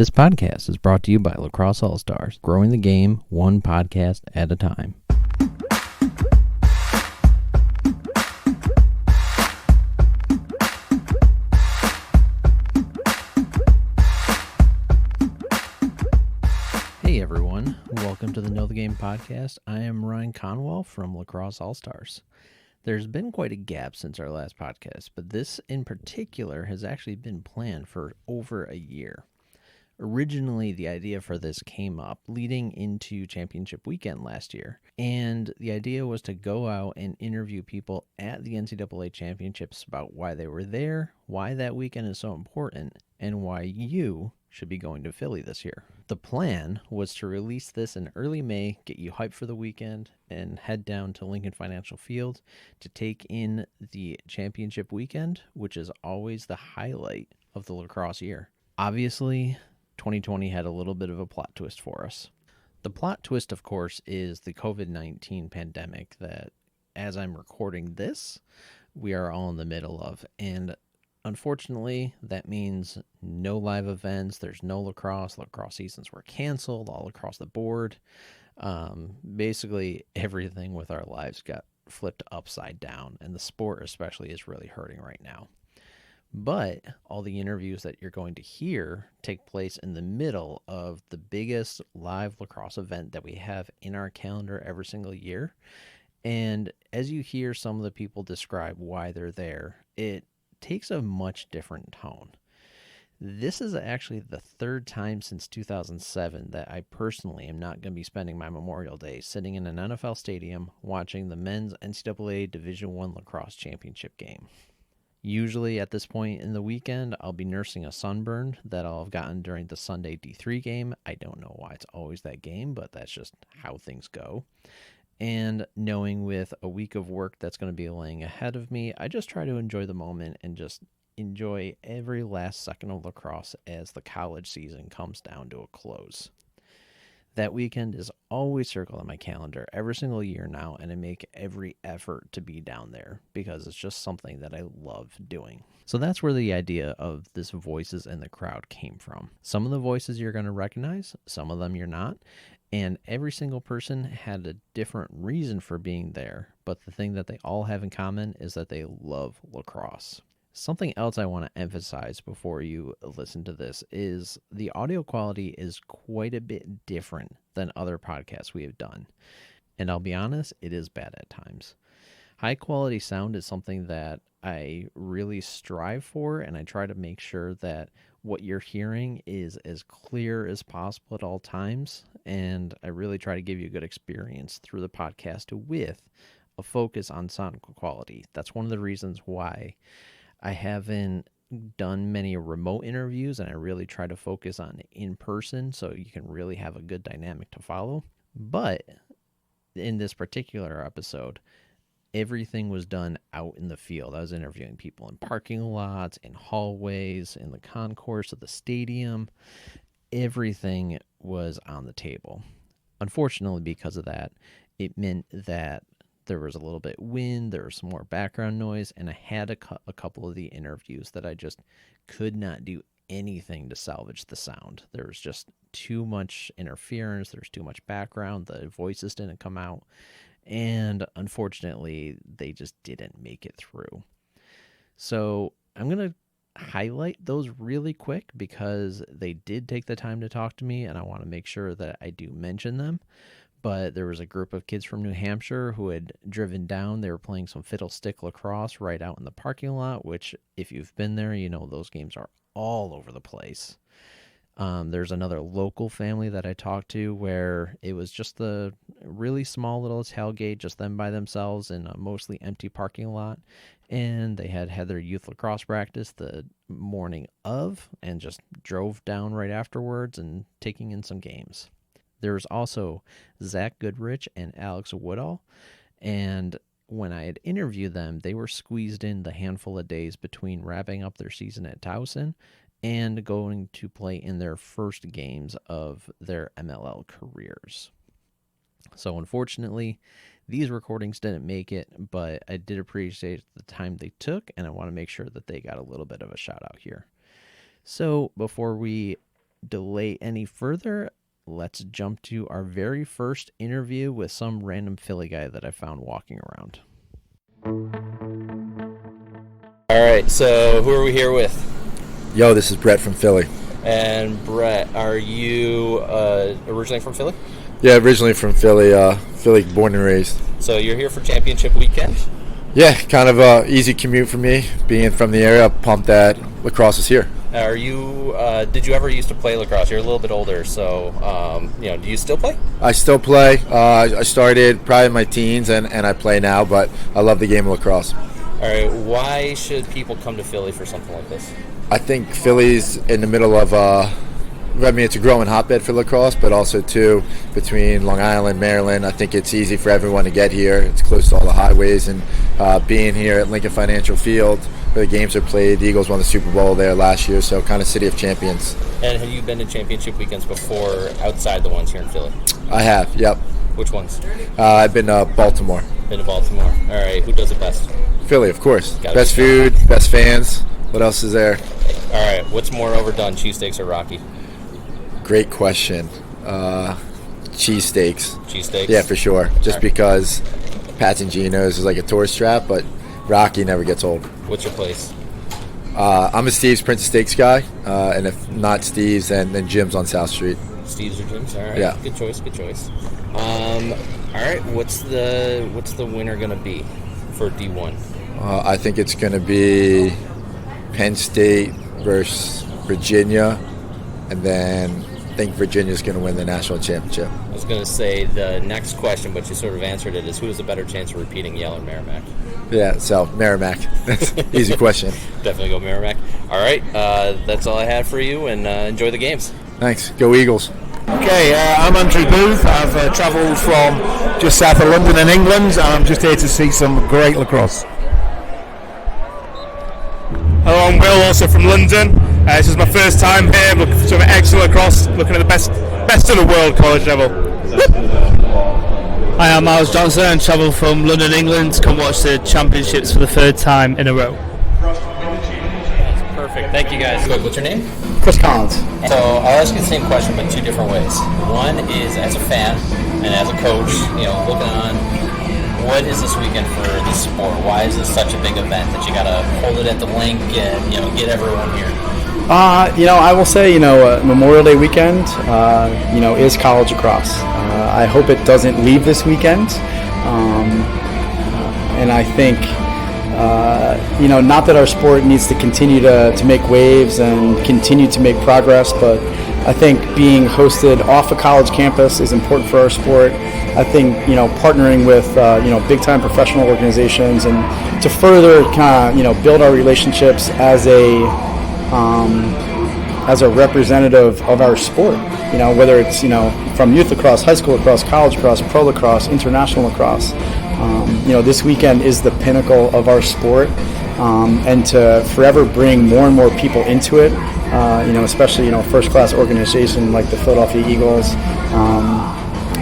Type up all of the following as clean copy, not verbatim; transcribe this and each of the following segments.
This podcast is brought to you by Lacrosse All-Stars, growing the game one podcast at a time. Hey everyone, welcome to the Know the Game podcast. I am Ryan Conwell from Lacrosse All-Stars. There's been quite a gap since our last podcast, but this in particular has actually been planned for over a year. Originally, the idea for this came up leading into championship weekend last year, and the idea was to go out and interview people at the NCAA championships about why they were there, why that weekend is so important, and why you should be going to Philly this year. The plan was to release this in early May, get you hyped for the weekend, and head down to Lincoln Financial Field to take in the championship weekend, which is always the highlight of the lacrosse year. Obviously, 2020 had a little bit of a plot twist for us. The plot twist, of course, is the COVID-19 pandemic that, as I'm recording this, we are all in the middle of. And unfortunately, that means no live events. There's no lacrosse. Lacrosse seasons were canceled all across the board. Basically, everything with our lives got flipped upside down, and the sport especially is really hurting right now. But all the interviews that you're going to hear take place in the middle of the biggest live lacrosse event that we have in our calendar every single year. And as you hear some of the people describe why they're there, it takes a much different tone. This is actually the third time since 2007 that I personally am not going to be spending my Memorial Day sitting in an NFL stadium watching the men's NCAA Division I Lacrosse Championship game. Usually at this point in the weekend, I'll be nursing a sunburn that I'll have gotten during the Sunday D3 game. I don't know why it's always that game, but that's just how things go. And knowing with a week of work that's going to be laying ahead of me, I just try to enjoy the moment and just enjoy every last second of lacrosse as the college season comes down to a close. That weekend is always circled on my calendar every single year now, and I make every effort to be down there because it's just something that I love doing. So that's where the idea of this voices in the crowd came from. Some of the voices you're going to recognize, some of them you're not, and every single person had a different reason for being there, but the thing that they all have in common is that they love lacrosse. Something else I want to emphasize before you listen to this is the audio quality is quite a bit different than other podcasts we have done. And I'll be honest, it is bad at times. High quality sound is something that I really strive for, and I try to make sure that what you're hearing is as clear as possible at all times. And I really try to give you a good experience through the podcast with a focus on sound quality. That's one of the reasons why I haven't done many remote interviews, and I really try to focus on in person so you can really have a good dynamic to follow. But in this particular episode, everything was done out in the field. I was interviewing people in parking lots, in hallways, in the concourse of the stadium. Everything was on the table. Unfortunately, because of that, it meant that there was a little bit wind, there was some more background noise, and I had a couple of the interviews that I just could not do anything to salvage the sound. There was just too much interference, there's too much background, the voices didn't come out, and unfortunately, they just didn't make it through. So I'm going to highlight those really quick because they did take the time to talk to me, and I want to make sure that I do mention them. But there was a group of kids from New Hampshire who had driven down. They were playing some fiddlestick lacrosse right out in the parking lot, which if you've been there, you know those games are all over the place. There's another local family that I talked to where it was just the really small little tailgate, just them by themselves in a mostly empty parking lot. And they had their youth lacrosse practice the morning of and just drove down right afterwards and taking in some games. There was also Zach Goodrich and Alex Woodall, and when I had interviewed them, they were squeezed in the handful of days between wrapping up their season at Towson and going to play in their first games of their MLL careers. So unfortunately, these recordings didn't make it, but I did appreciate the time they took, and I want to make sure that they got a little bit of a shout out here. So before we delay any further, let's jump to our very first interview with some random Philly guy that I found walking around. All right, so who are we here with? Yo, this is Brett from Philly. And Brett, are you originally from Philly? Yeah, originally from Philly, Philly born and raised. So you're here for championship weekend? Yeah, kind of a easy commute for me. Being from the area, pumped that lacrosse is here. Are you? Did you ever used to play lacrosse? You're a little bit older, so do you still play? I still play. I started probably in my teens, and I play now, but I love the game of lacrosse. All right, why should people come to Philly for something like this? I think Philly's in the middle of it's a growing hotbed for lacrosse, but also, too, between Long Island, Maryland, I think it's easy for everyone to get here. It's close to all the highways, and being here at Lincoln Financial Field, where the games are played, the Eagles won the Super Bowl there last year, so kind of city of champions. And have you been to championship weekends before outside the ones here in Philly? I have, yep. Which ones? I've been to Baltimore. Been to Baltimore. All right, who does it best? Philly, of course. Best food, best fans. What else is there? All right, what's more overdone, cheesesteaks or Rocky? Great question. Cheesesteaks. Cheesesteaks? Yeah, for sure. Just because Pat's and Gino's is like a tourist trap, but Rocky never gets old. What's your place? I'm a Steve's Prince of Steaks guy, and if not Steve's, then Jim's on South Street. Steve's or Jim's? All right. Yeah. Good choice. All right, what's the winner going to be for D1? I think it's going to be Penn State versus Virginia, and then I think Virginia's going to win the national championship. I was going to say the next question, but you sort of answered it, is who has a better chance of repeating Yale or Merrimack? Yeah, so Merrimack. That's an easy question. Definitely go Merrimack. All right, that's all I had for you, and enjoy the games. Thanks. Go Eagles. Okay, I'm Andrew Booth. I've travelled from just south of London in England, and I'm just here to see some great lacrosse. Hello, I'm Will, also from London. This is my first time here, looking for some excellent lacrosse, looking at the best in the world college level. Hi, I'm Miles Johnson and travel from London, England to come watch the championships for the third time in a row. Perfect. Thank you, guys. Good. What's your name? Chris Collins. So I'll ask you the same question, but two different ways. One is as a fan and as a coach, looking on, what is this weekend for this sport? Why is this such a big event that you got to hold it at the link and get everyone here? I will say, Memorial Day weekend, is college lacrosse. I hope it doesn't leave this weekend. And I think, not that our sport needs to continue to make waves and continue to make progress, but I think being hosted off a college campus is important for our sport. I think, partnering with, big-time professional organizations and to further kind of, build our relationships as a representative of our sport, whether it's, from youth lacrosse, high school lacrosse, college lacrosse, pro lacrosse, international lacrosse. This weekend is the pinnacle of our sport, and to forever bring more and more people into it, especially, first-class organization like the Philadelphia Eagles,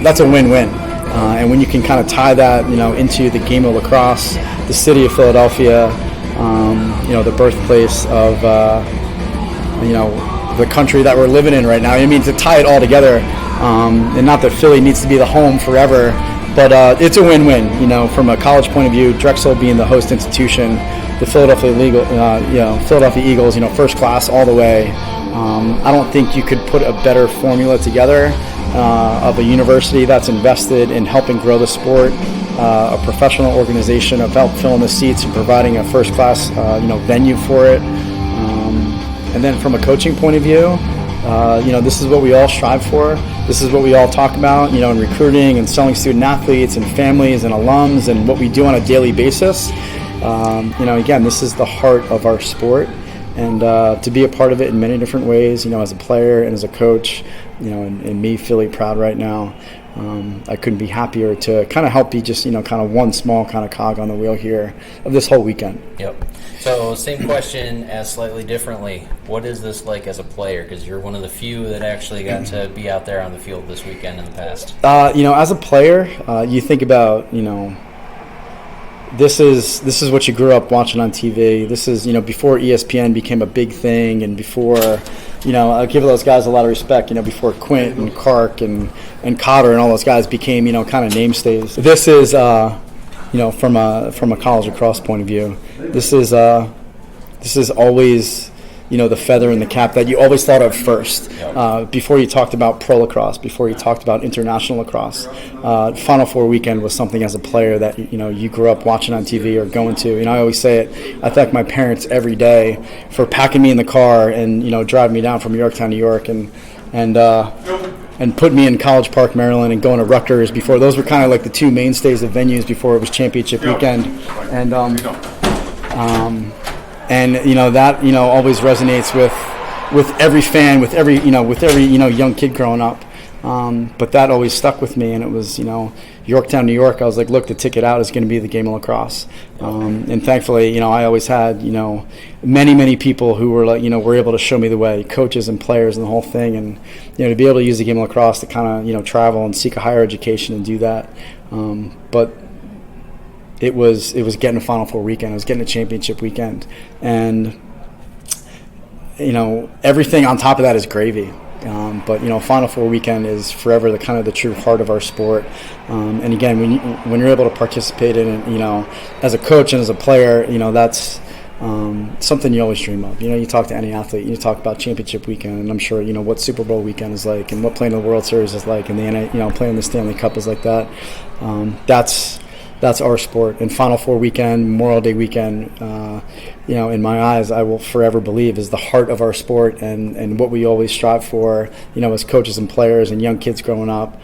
that's a win-win. And when you can kind of tie that, into the game of lacrosse, the city of Philadelphia, the birthplace of, the country that we're living in right now. I mean, to tie it all together, and not that Philly needs to be the home forever, but it's a win-win. From a college point of view, Drexel being the host institution, the Philadelphia Eagles, first class all the way. I don't think you could put a better formula together of a university that's invested in helping grow the sport, a professional organization of help filling the seats and providing a first-class, venue for it. And then from a coaching point of view, this is what we all strive for. This is what we all talk about, in recruiting and selling student athletes and families and alums and what we do on a daily basis. Again, this is the heart of our sport. And to be a part of it in many different ways, as a player and as a coach, and me feeling proud right now, I couldn't be happier to kind of help be just, kind of one small kind of cog on the wheel here of this whole weekend. Yep. So same question as slightly differently. What is this like as a player? Because you're one of the few that actually got to be out there on the field this weekend in the past. As a player, you think about, this is what you grew up watching on TV. This is, before ESPN became a big thing and before, I give those guys a lot of respect, before Quint and Clark and Cotter and all those guys became, kind of namestays. This is, from a college lacrosse point of view, this is always, the feather in the cap that you always thought of first, before you talked about pro lacrosse, before you talked about international lacrosse. Final Four weekend was something as a player that, you grew up watching on TV or going to. I always say it, I thank my parents every day for packing me in the car and, driving me down from Yorktown, New York, and put me in College Park, Maryland, and going to Rutgers before. Those were kind of like the two mainstays of venues before it was championship weekend. And that always resonates with every fan, with every young kid growing up. But that always stuck with me, and it was Yorktown, New York. I was like, look, the ticket out is going to be the game of lacrosse. And thankfully, I always had many people who were were able to show me the way, coaches and players and the whole thing, and to be able to use the game of lacrosse to kind of travel and seek a higher education and do that. But it was getting a Final Four weekend. It was getting a championship weekend, and everything on top of that is gravy. But Final Four weekend is forever the kind of the true heart of our sport. And again, when you're able to participate in it, as a coach and as a player, that's something you always dream of. You talk to any athlete, you talk about championship weekend, and I'm sure what Super Bowl weekend is like, and what playing in the World Series is like, and playing the Stanley Cup is like that. That's our sport. And Final Four weekend, Memorial Day weekend, in my eyes, I will forever believe is the heart of our sport and what we always strive for, as coaches and players and young kids growing up.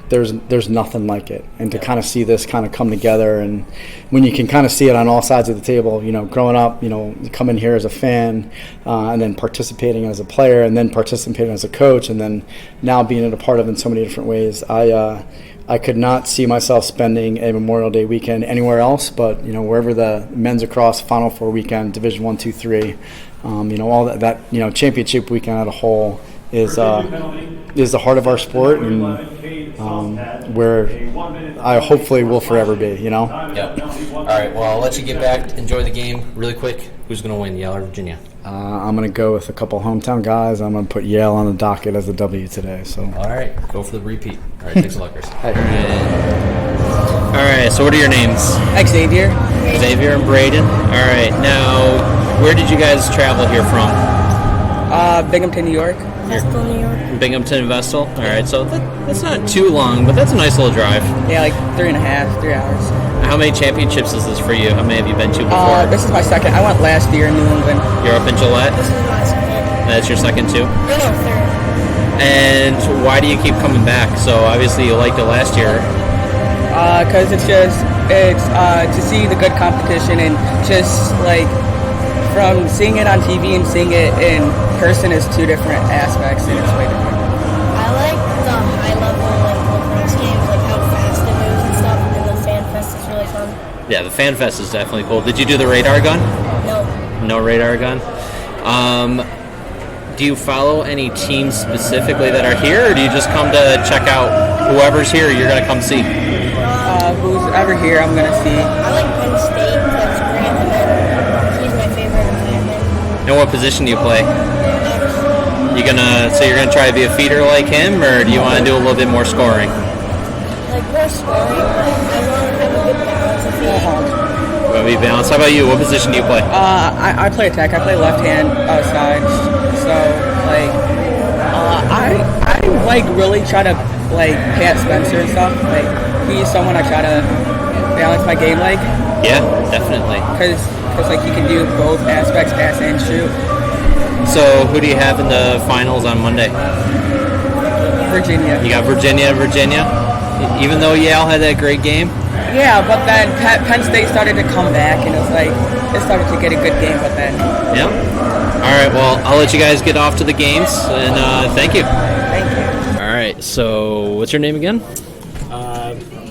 There's nothing like it. And to kind of see this kind of come together, and when you can kind of see it on all sides of the table, growing up, you come in here as a fan, and then participating as a player, and then participating as a coach, and then now being a part of in so many different ways. I could not see myself spending a Memorial Day weekend anywhere else, but wherever the men's lacrosse Final Four weekend, Division 1, 2, 3, all that championship weekend as a whole is the heart of our sport, and where I hopefully will forever be. Yeah. All right. Well, I'll let you get back. Enjoy the game really quick. Who's going to win, Yale or Virginia? I'm going to go with a couple hometown guys. I'm going to put Yale on the docket as a W today. So. All right. Go for the repeat. All right. Thanks a lot, Chris. Hey. All right. So what are your names? Xavier. Xavier and Braden. All right. Now, where did you guys travel here from? Binghamton, New York. Vestal, New York. Binghamton and Vestal. All right. So that's not too long, but that's a nice little drive. Yeah, like 3 hours. How many championships is this for you? How many have you been to before? This is my second. I went last year in New England. You're up in Gillette? This is my second. That's your second too? No, third. And why do you keep coming back? So obviously you liked it last year. Because it's to see the good competition, and just like from seeing it on TV and seeing it in person is two different aspects, and it's way different. I like the high level lacrosse games, like how fast it moves and stuff, and the fan fest is really fun. Yeah, the Fan Fest is definitely cool. Did you do the radar gun? No. No radar gun? Do you follow any teams specifically that are here, or do you just come to check out whoever's here you're going to come see? Who's ever here, I'm going to see. I like Penn State because Grant, he's my favorite attackman. And what position do you play? You're gonna try to be a feeder like him, or do you want to do a little bit more scoring? Like more scoring, but I want to have a good balance of feeding. You want to be balanced? How about you? What position do you play? I play attack. I play left hand side. So like, I like really try to like Pat Spencer and stuff. Like he's someone I try to balance my game like. Yeah, definitely. Because like he can do both aspects, pass and shoot. So who do you have in the finals on Monday? Virginia. You got Virginia. Even though Yale had that great game? Yeah, but then Penn State started to come back, and it started to get a good game, but then... Yeah. All right, well, I'll let you guys get off to the games, and thank you. Thank you. All right, so what's your name again?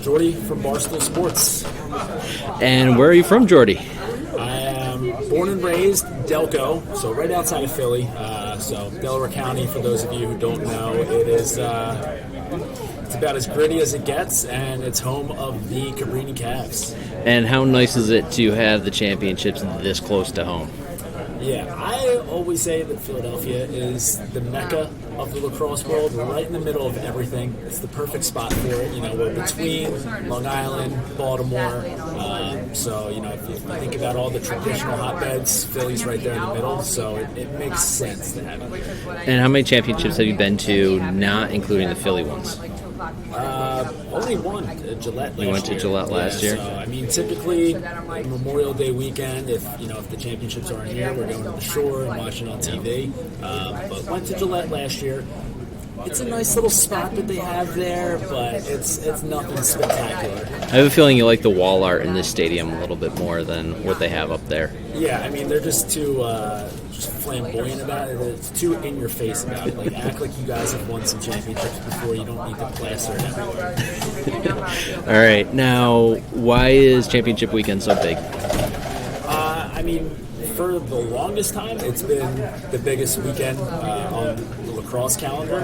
Jordy from Barstool Sports. And where are you from, Jordy? I am born and raised Delco, so right outside of Philly. So Delaware County, for those of you who don't know, it is it's about as gritty as it gets, and it's home of the Cabrini Cavs. And how nice is it to have the championships this close to home? Yeah, I always say that Philadelphia is the mecca of the lacrosse world. We're right in the middle of everything. It's the perfect spot for it. We're between Long Island, Baltimore. So, if you think about all the traditional hotbeds, Philly's right there in the middle. So it makes sense to have it. And how many championships have you been to, not including the Philly ones? Only one, Gillette last year. You went to Gillette last year? So, typically, Memorial Day weekend, if the championships aren't here, we're going to the shore and watching on TV. But went to Gillette last year. It's a nice little spot that they have there, but it's nothing spectacular. I have a feeling you like the wall art in this stadium a little bit more than what they have up there. Yeah, they're just too flamboyant about it. It's too in your face about it. Act like you guys have won some championships before. You don't need to plaster it everywhere. All right, now why is championship weekend so big? For the longest time, it's been the biggest weekend on the lacrosse calendar.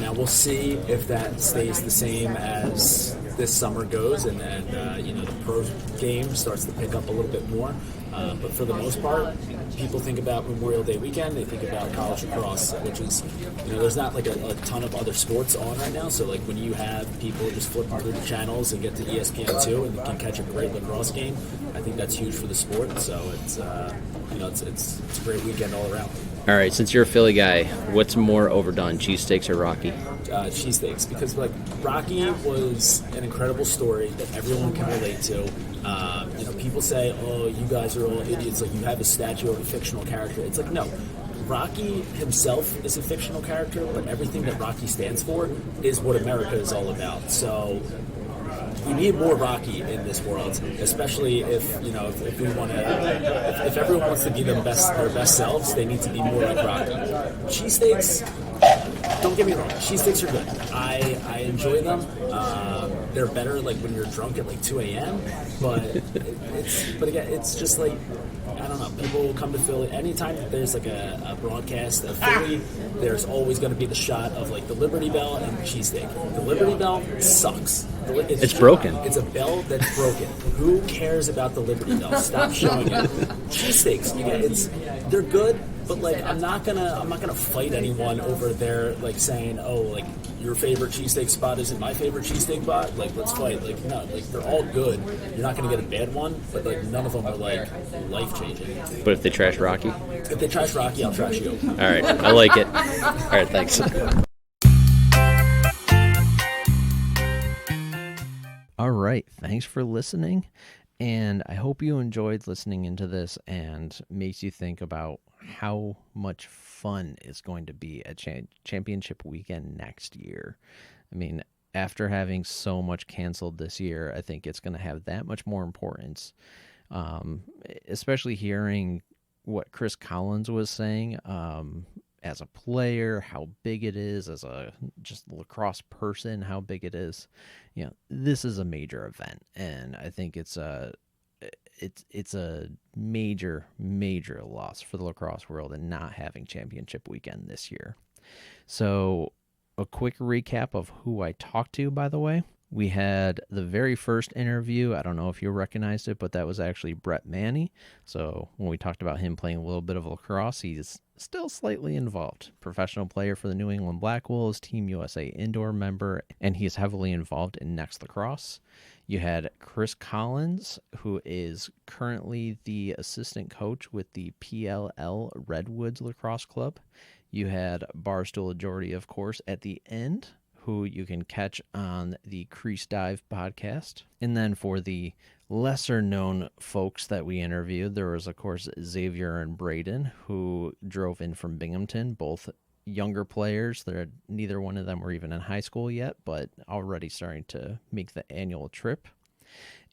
Now we'll see if that stays the same as this summer goes, and the pro game starts to pick up a little bit more. But for the most part, people think about Memorial Day weekend, they think about college lacrosse, which is, there's not a ton of other sports on right now. So when you have people just flipping through the channels and get to ESPN2 and can catch a great lacrosse game, I think that's huge for the sport. So it's a great weekend all around. All right, since you're a Philly guy, what's more overdone, cheesesteaks or Rocky? Cheesesteaks, because Rocky was an incredible story that everyone can relate to. People say, "Oh, you guys are all idiots. You have a statue of a fictional character." It's no. Rocky himself is a fictional character, but everything that Rocky stands for is what America is all about. So we need more Rocky in this world, especially if we want to. If everyone wants to be their best selves, they need to be more like Rocky. Cheesesteaks, don't get me wrong, cheesesteaks are good. I enjoy them. They're better when you're drunk at 2 a.m. But again, it's just I don't know. People will come to Philly anytime that there's a broadcast of Philly. There's always going to be the shot of the Liberty Bell and the cheesesteak. The Liberty Bell sucks. It's broken. It's a bell that's broken. Who cares about the Liberty Bell? Stop showing it. Cheesesteaks, they're good, but I'm not gonna fight anyone over there saying, oh, your favorite cheesesteak spot isn't my favorite cheesesteak spot. Let's fight. No, they're all good. You're not gonna get a bad one, but none of them are life changing. But if they trash Rocky? If they trash Rocky, I'll trash you. All right, I like it. All right, thanks. All right, thanks for listening, and I hope you enjoyed listening into this and makes you think about how much fun is going to be at championship weekend next year. After having so much canceled this year, I think it's going to have that much more importance, especially hearing what Chris Collins was saying as a player, how big it is, as a just lacrosse person, how big it is. This is a major event, and I think it's a major loss for the lacrosse world and not having championship weekend this year. So a quick recap of who I talked to, by the way. We had the very first interview. I don't know if you recognized it, but that was actually Brett Manny. So when we talked about him playing a little bit of lacrosse, he's still slightly involved. Professional player for the New England Black Wolves, Team USA indoor member, and he's heavily involved in Next Lacrosse. You had Chris Collins, who is currently the assistant coach with the PLL Redwoods Lacrosse Club. You had Barstool Jordy, of course, at the end, who you can catch on the Crease Dive podcast. And then for the lesser-known folks that we interviewed, there was, of course, Xavier and Braden, who drove in from Binghamton, both younger players. Neither one of them were even in high school yet, but already starting to make the annual trip.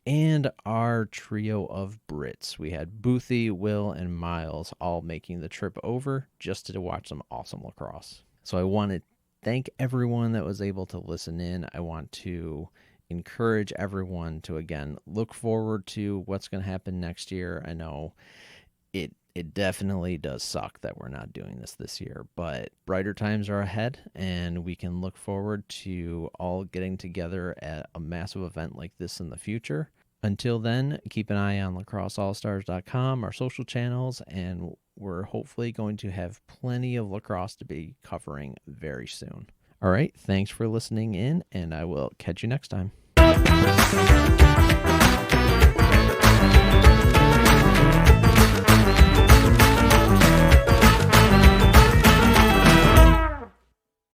And our trio of Brits. We had Boothie, Will, and Miles all making the trip over just to watch some awesome lacrosse. So I want to thank everyone that was able to listen in. I want to encourage everyone to, again, look forward to what's going to happen next year. I know it definitely does suck that we're not doing this year, but brighter times are ahead, and we can look forward to all getting together at a massive event like this in the future. Until then, keep an eye on lacrosseallstars.com, our social channels, and we're hopefully going to have plenty of lacrosse to be covering very soon. All right, thanks for listening in, and I will catch you next time.